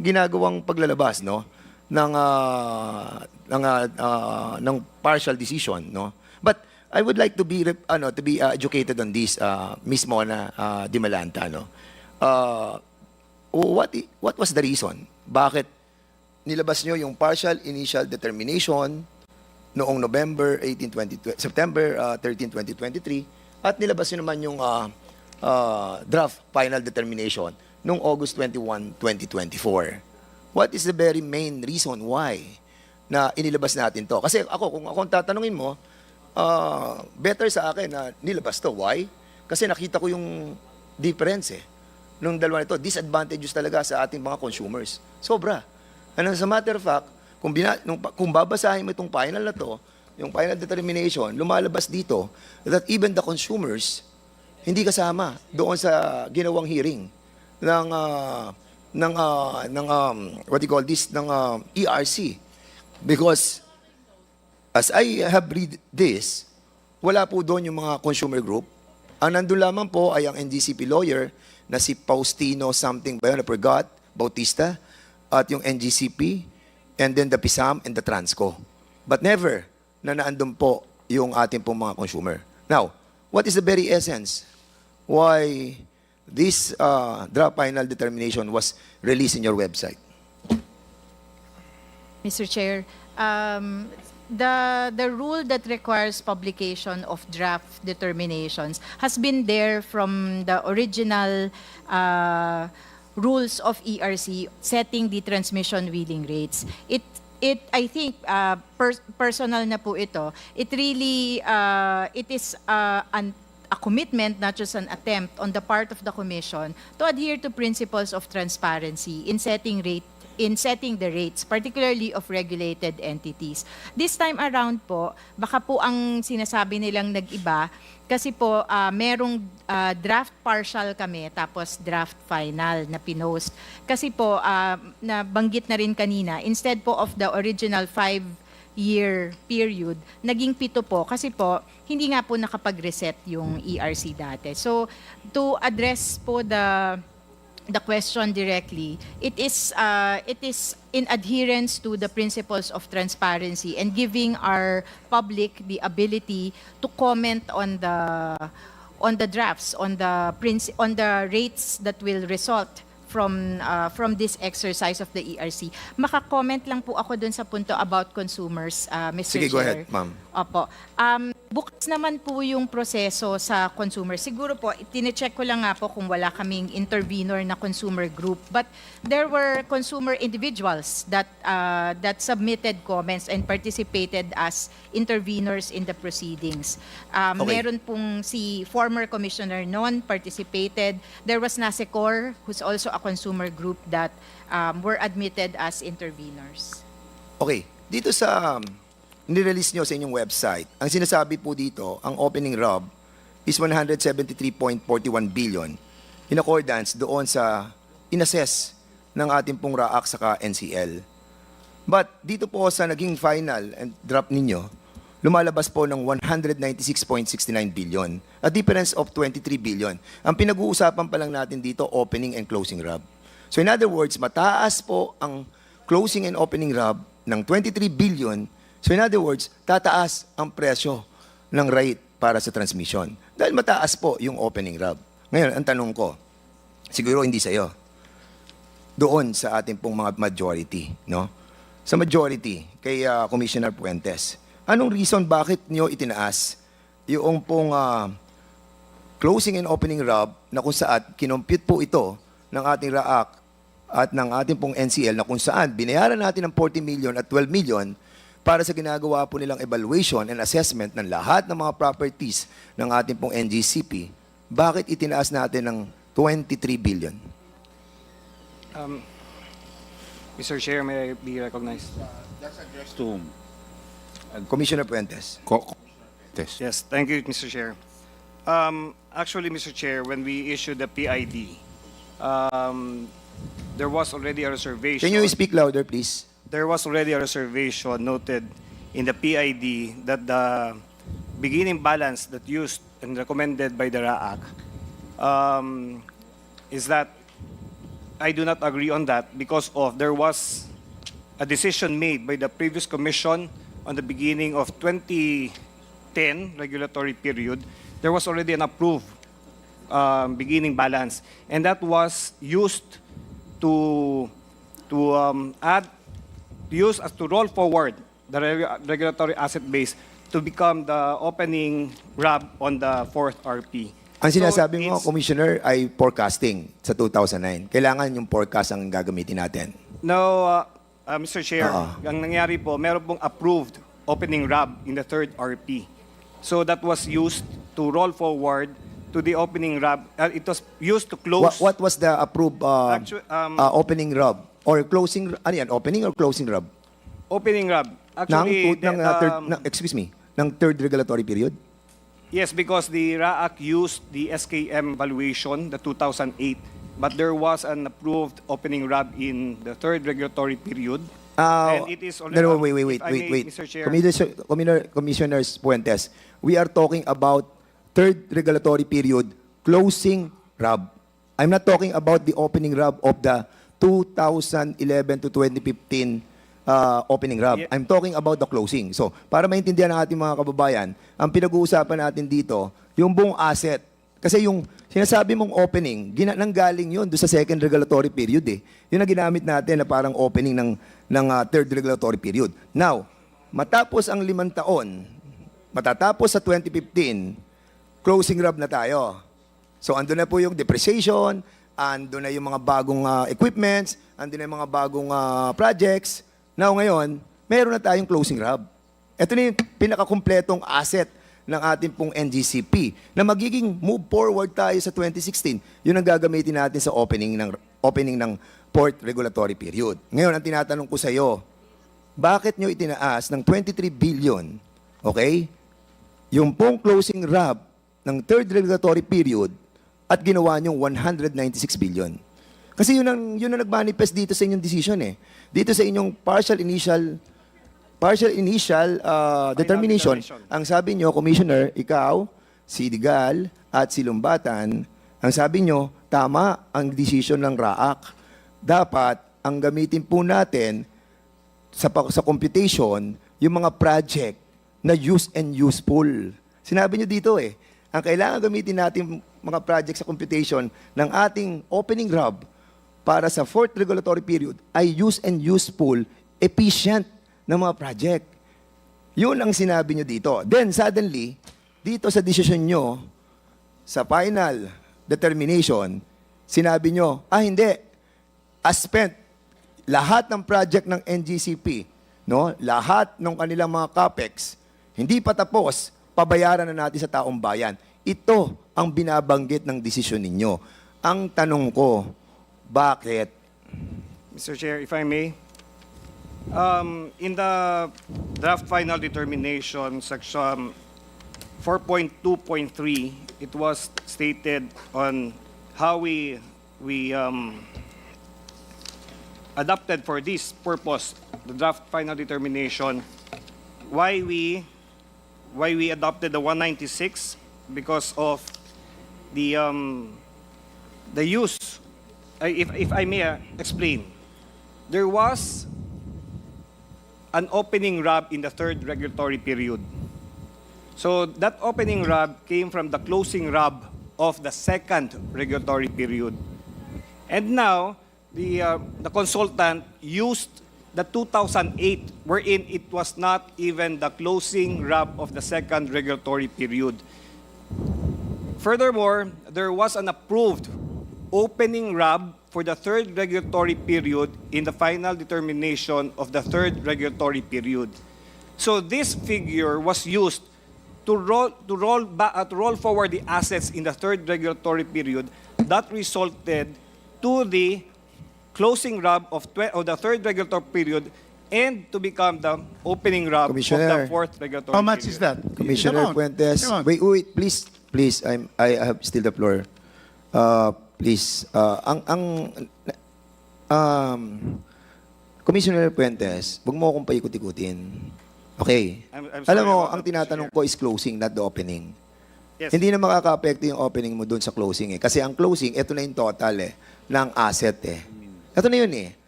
ginagawang paglalabas, no, ng ng partial decision, no. But I would like to be educated on this, Ms. Mona Dimalanta, no. What was the reason? Bakit nilabas nyo yung partial initial determination noong September 13, 2023 at nilabas nyo naman yung draft final determination noong August 21, 2024? What is the very main reason why na inilabas natin to? Kasi kung ako tatanungin mo, better sa akin na nilabas to. Why? Kasi nakita ko yung difference nung dalawa nito. Disadvantages talaga sa ating mga consumers. Sobra. And as a matter of fact, kung babasahin mo itong final na to, yung final determination, lumalabas dito that even the consumers hindi kasama doon sa ginawang hearing ng what do you call this, ng ERC. Because as I have read this, wala po doon yung mga consumer group. Ang nandun lamang po ay ang NGCP lawyer na si Faustino something ba yun, I forgot, Bautista, at yung NGCP, and then the PISAM and the Transco. But never na naandun po yung ating pong mga consumer. Now, what is the very essence why this draft final determination was released in your website? Mr. Chair, the rule that requires publication of draft determinations has been there from the original rules of ERC setting the transmission wheeling rates. I think personal na po ito. It really it is a commitment, not just an attempt on the part of the Commission to adhere to principles of transparency in setting the rates, particularly of regulated entities. This time around po, baka po ang sinasabi nilang nag-iba, kasi po merong draft partial kami, tapos draft final na pinost. Kasi po, nabanggit na rin kanina, instead po of the original 5-year period, naging 7 po, kasi po, hindi nga po nakapag-reset yung ERC dati. So, to address po the question directly, it is in adherence to the principles of transparency and giving our public the ability to comment on the drafts, on the rates that will result from this exercise of the ERC. Maka-comment lang po ako dun sa punto about consumers, Mr. Sige, Chair. go ahead, ma'am. Opo. Bukas naman po yung proseso sa consumer. Siguro po, tine-check ko lang nga po kung wala kaming intervenor na consumer group. But there were consumer individuals that submitted comments and participated as intervenors in the proceedings. Okay. Meron pong si former Commissioner Non participated. There was NASECOR, who's also a consumer group that were admitted as intervenors. Okay, dito sa nirelease nyo sa inyong website, ang sinasabi po dito, ang opening ROB is 173.41 billion in accordance doon sa inassess ng ating pong RAAC saka NCL. But dito po sa naging final and draft ninyo, lumalabas po ng 196.69 billion, a difference of 23 billion. Ang pinag-uusapan pa lang natin dito, opening and closing ROB. So in other words, mataas po ang closing and opening ROB ng 23 billion. So in other words, tataas ang presyo ng rate para sa transmission. Dahil mataas po yung opening ROB. Ngayon, ang tanong ko, siguro hindi sa iyo, doon sa ating pong mga majority, no? Sa majority, kay Commissioner Puentes, anong reason bakit nyo itinaas yung pong closing and opening ROB na kung saan kinompute po ito ng ating RAAC at ng ating pong NCL na kung saan binayaran natin ng 40 million at 12 million para sa ginagawa po nilang evaluation and assessment ng lahat ng mga properties ng ating pong NGCP, bakit itinaas natin ng 23 billion? Mr. Chair, may I be recognized? That's addressed to whom? Commissioner Puentes. Yes, thank you, Mr. Chair. Actually, Mr. Chair, when we issued the PID, there was already a reservation. Can you speak louder, please? There was already a reservation noted in the PID that the beginning balance that used and recommended by the RAAC is that I do not agree on that because of there was a decision made by the previous commission on the beginning of 2010 regulatory period. There was already an approved beginning balance, and that was used to roll forward the regulatory asset base to become the opening RAB on the fourth RP. Ang So sinasabi mo, it's- Commissioner, ay forecasting sa 2009. Kailangan yung forecast ang gagamitin natin. No, Mr. Chair, Oo. ang nangyari po, meron pong approved opening RAB in the third RP. So that was used to roll forward to the opening RAB. It was used to close. What was the approved opening RAB? Or closing, ano yan, opening or closing RAB? Opening RAB. Actually, ng third regulatory period? yes, because the RAAC used the SKM valuation, the 2008, but there was an approved opening RAB in the third regulatory period. And it is already. No, wait, if I may, wait. Mr. Chair. Commissioners Puentes, we are talking about third regulatory period closing RAB. I'm not talking about the opening RAB of the 2011 to 2015 opening RAB. Yeah. I'm talking about the closing. So, para maintindihan ng ating mga kababayan, ang pinag-uusapan natin dito, yung buong asset. Kasi yung sinasabi mong opening, nanggaling yun doon sa second regulatory period eh. Yun ang ginamit natin na parang opening ng third regulatory period. Now, matapos ang 5 taon, matatapos sa 2015, closing RAB na tayo. So, andun na po yung depreciation, andun na yung mga bagong equipments, andun na yung mga bagong projects. Now, ngayon, meron na tayong closing RAB. Ito na yung pinakakumpletong asset ng ating pong NGCP na magiging move forward tayo sa 2016. Yun ang gagamitin natin sa opening ng fourth regulatory period. Ngayon, ang tinatanong ko sa iyo, bakit nyo itinaas ng 23 billion, okay, yung pong closing RAB ng third regulatory period at ginawa nyong 196 billion? Kasi yun ang nag-manifest dito sa inyong decision eh. Dito sa inyong partial initial determination. determination. Ang sabi nyo, Commissioner, ikaw, si Digal at si Lumbatan, ang sabi nyo, tama ang decision ng RAAC. Dapat, ang gamitin po natin sa computation, yung mga project na use and useful. Sinabi nyo dito eh, ang kailangan gamitin natin mga project sa computation ng ating opening RAB para sa fourth regulatory period ay use and useful, efficient na mga project. Yun ang sinabi nyo dito. Then suddenly, dito sa decision nyo, sa final determination, sinabi nyo, hindi, as spent, lahat ng project ng NGCP, no, lahat ng kanilang mga capex, hindi pa tapos, pabayaran na natin sa taong bayan. Ito ang binabanggit ng desisyon ninyo. Ang tanong ko, bakit? Mr. Chair, if I may, in the draft final determination, section 4.2.3, it was stated on how we adopted for this purpose the draft final determination. Why we adopted the 196 because of the use. If I may explain, there was an opening RAB in the third regulatory period. So that opening RAB came from the closing RAB of the second regulatory period. And now, the consultant used the 2008, wherein it was not even the closing RAB of the second regulatory period. Furthermore, there was an approved opening RAB for the third regulatory period in the final determination of the third regulatory period. So this figure was used to roll forward the assets in the third regulatory period that resulted to the closing RAB of the third regulatory period and to become the opening RAB of the Commissioner. fourth regulatory How much period. is that? Commissioner Come on. Puentes, Come on. wait, please, I have still the floor. Please, Commissioner Puentes, huwag mo akong paikot-ikutin. Okay. I'm Alam sorry mo, about ang that, tinatanong Mr. ko is closing, not the opening. Yes. Hindi na makaka-apekto yung opening mo doon sa closing eh. Kasi ang closing, ito na yung total eh, ng asset eh. Ito na yun eh.